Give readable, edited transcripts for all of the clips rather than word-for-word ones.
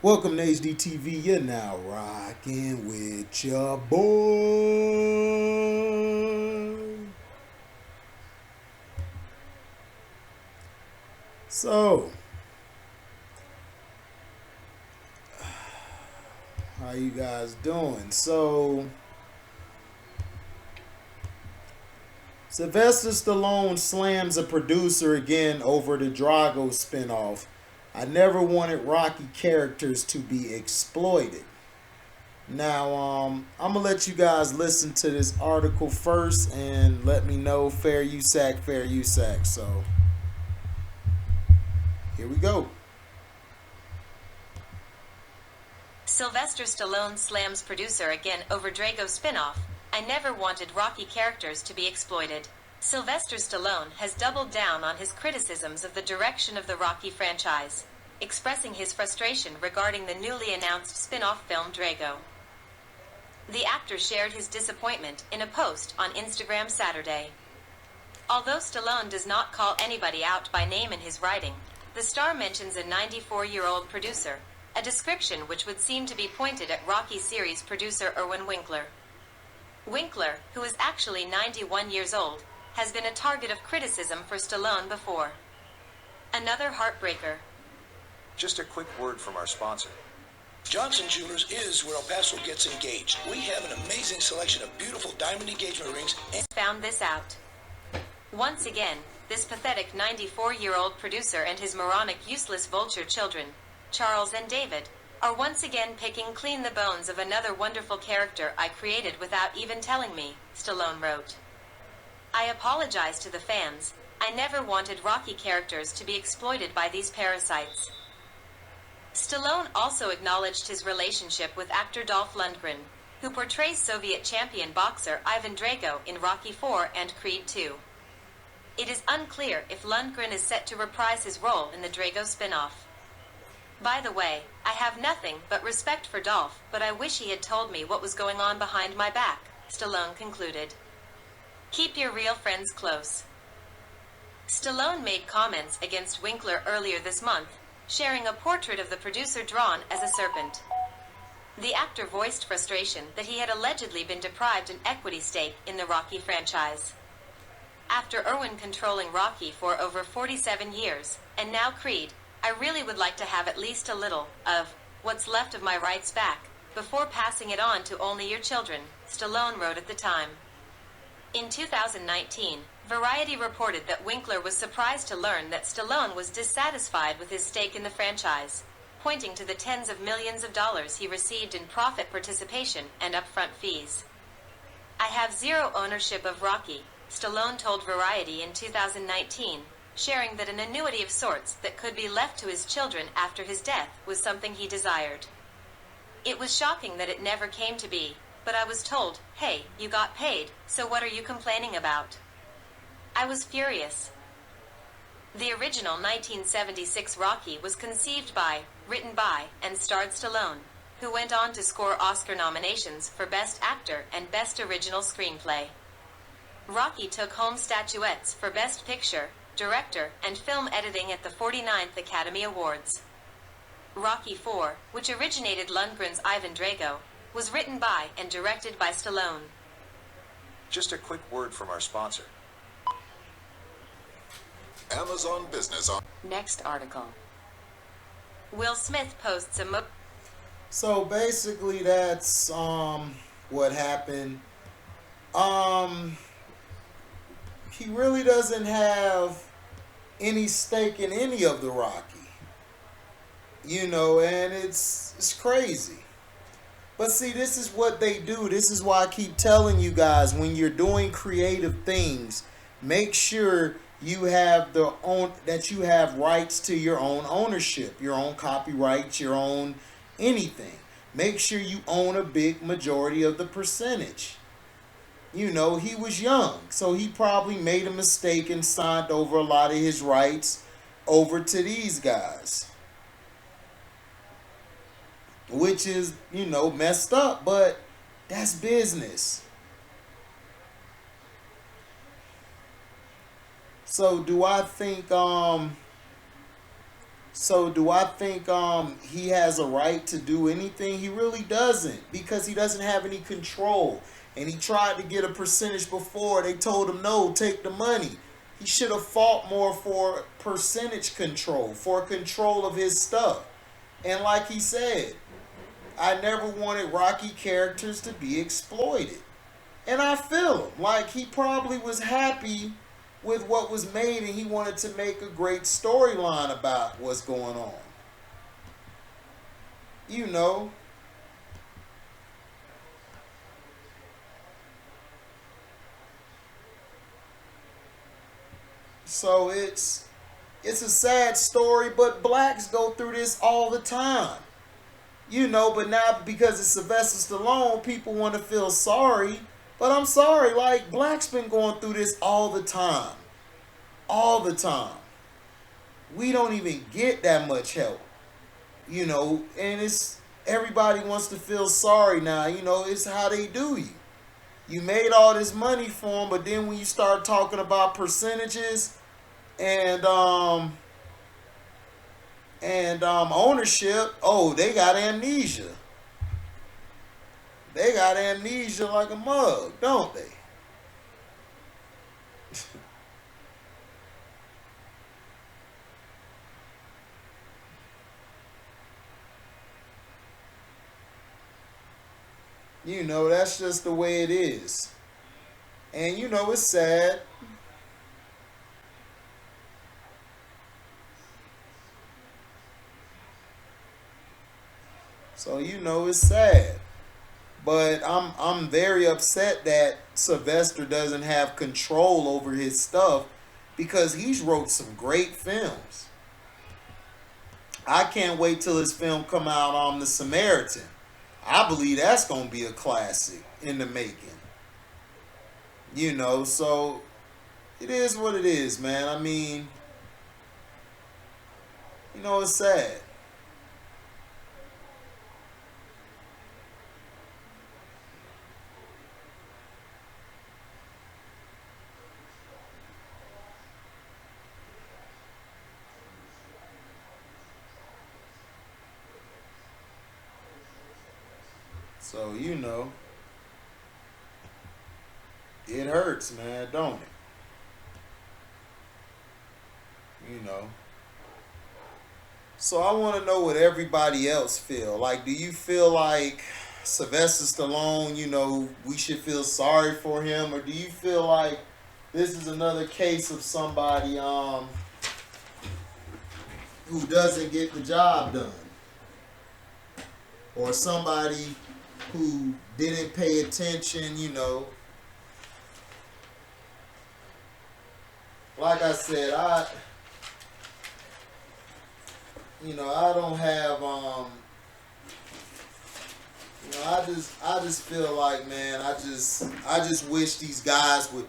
Welcome to HDTV. You're now rocking with your boy. So, how you guys doing? Sylvester Stallone slams a producer again over the Drago spinoff. I never wanted Rocky characters to be exploited. Now, I'm gonna let you guys listen to this article first and let me know fair USAC, fair USAC. So, here we go. Sylvester Stallone slams producer again over Drago spinoff. I never wanted Rocky characters to be exploited. Sylvester Stallone has doubled down on his criticisms of the direction of the Rocky franchise, expressing his frustration regarding the newly announced spin-off film Drago. The actor shared his disappointment in a post on Instagram Saturday. Although Stallone does not call anybody out by name in his writing, the star mentions a 94-year-old producer, a description which would seem to be pointed at Rocky series producer Irwin Winkler. Winkler, who is actually 91 years old, has been a target of criticism for Stallone before. Another heartbreaker. Just a quick word from our sponsor. Johnson Jewelers is where El Paso gets engaged. We have an amazing selection of beautiful diamond engagement rings and Found this out. Once again, this pathetic 94-year-old producer and his moronic useless vulture children, Charles and David, are once again picking clean the bones of another wonderful character I created without even telling me, Stallone wrote. I apologize to the fans. I never wanted Rocky characters to be exploited by these parasites. Stallone also acknowledged his relationship with actor Dolph Lundgren, who portrays Soviet champion boxer Ivan Drago in Rocky IV and Creed II. It is unclear if Lundgren is set to reprise his role in the Drago spin-off. By the way, I have nothing but respect for Dolph, but I wish he had told me what was going on behind my back, Stallone concluded. Keep your real friends close. Stallone made comments against Winkler earlier this month, sharing a portrait of the producer drawn as a serpent. The actor voiced frustration that he had allegedly been deprived an equity stake in the Rocky franchise. After Irwin controlling Rocky for over 47 years, and now Creed, I really would like to have at least a little of what's left of my rights back before passing it on to only your children, Stallone wrote at the time. In 2019, Variety reported that Winkler was surprised to learn that Stallone was dissatisfied with his stake in the franchise, pointing to the tens of millions of dollars he received in profit participation and upfront fees. I have zero ownership of Rocky, Stallone told Variety in 2019, sharing that an annuity of sorts that could be left to his children after his death was something he desired. It was shocking that it never came to be, but I was told, hey, you got paid, so what are you complaining about? I was furious. The original 1976 Rocky was conceived by, written by, and starred Stallone, who went on to score Oscar nominations for Best Actor and Best Original Screenplay. Rocky took home statuettes for Best Picture, Director, and Film Editing at the 49th Academy Awards. Rocky IV, which originated Lundgren's Ivan Drago, was written by and directed by Stallone. Just a quick word from our sponsor. Amazon Business on. Next article. Will Smith posts a So basically, that's what happened. He really doesn't have any stake in any of the Rocky, and it's crazy. But see, this is what they do. This is why I keep telling you guys, when you're doing creative things, make sure you have that you have rights to your own ownership, your own copyrights, your own anything. Make sure you own a big majority of the percentage. He was young, so he probably made a mistake and signed over a lot of his rights over to these guys. Which is, messed up, but that's business. So do I think So do I think he has a right to do anything? He really doesn't, because he doesn't have any control. And he tried to get a percentage before. They told him no, take the money. He should have fought more for percentage control, for control of his stuff. And like he said, I never wanted Rocky characters to be exploited. And I feel him. Like, he probably was happy with what was made and he wanted to make a great storyline about what's going on. You know. So it's a sad story, but blacks go through this all the time. You know, but now because it's Sylvester Stallone, people want to feel sorry. But I'm sorry, like, blacks been going through this all the time. All the time. We don't even get that much help. You know, and it's everybody wants to feel sorry now. You know, it's how they do you. You made all this money for them, but then when you start talking about percentages and ownership, oh, they got amnesia. They got amnesia like a mug, don't they? You know, that's just the way it is. And you know, it's sad. So you know, it's sad. But I'm very upset that Sylvester doesn't have control over his stuff, because he's wrote some great films. I can't wait till his film come out on The Samaritan. I believe that's gonna be a classic in the making. You know, so it is what it is, man. I mean, you know, it's sad. So, you know, it hurts, man, don't it? You know. So I want to know what everybody else feel. Like, do you feel like Sylvester Stallone, you know, we should feel sorry for him? Or do you feel like this is another case of somebody who doesn't get the job done? Or somebody who didn't pay attention, you know. Like I said, I don't have I just feel like, man, I just wish these guys would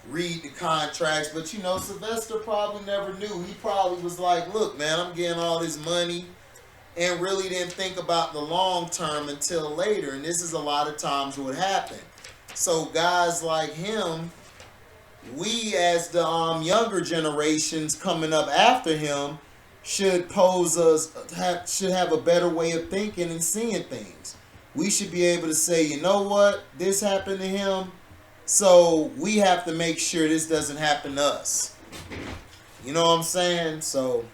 read the contracts. But you know, Sylvester probably never knew. He probably was like, look, man, I'm getting all this money, and really didn't think about the long term until later. And this is a lot of times what happened. So guys like him, we as the younger generations coming up after him should should have a better way of thinking and seeing things. We should be able to say, you know what, this happened to him, so we have to make sure this doesn't happen to us. You know what I'm saying? So,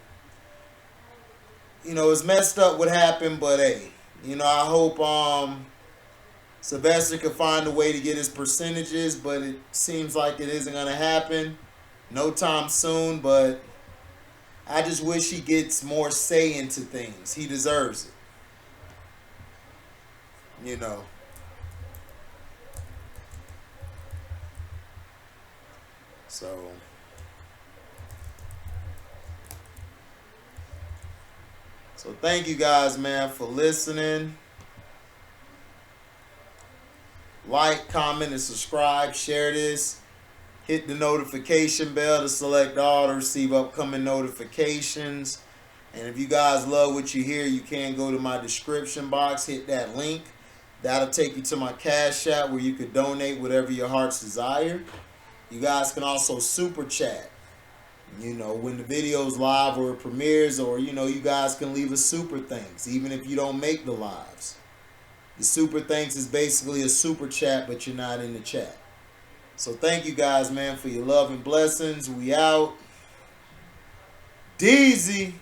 you know, it's messed up what happened, but hey, you know, I hope Sylvester can find a way to get his percentages, but it seems like it isn't going to happen no time soon. But I just wish he gets more say into things. He deserves it. You know. So thank you guys, man, for listening. Like, comment, and subscribe. Share this. Hit the notification bell to select all to receive upcoming notifications. And if you guys love what you hear, you can go to my description box. Hit that link. That'll take you to my Cash App where you could donate whatever your heart's desire. You guys can also super chat. You know, when the video's live or it premieres, or, you know, you guys can leave a super thanks, even if you don't make the lives. The super thanks is basically a super chat, but you're not in the chat. So thank you guys, man, for your love and blessings. We out. Deezy.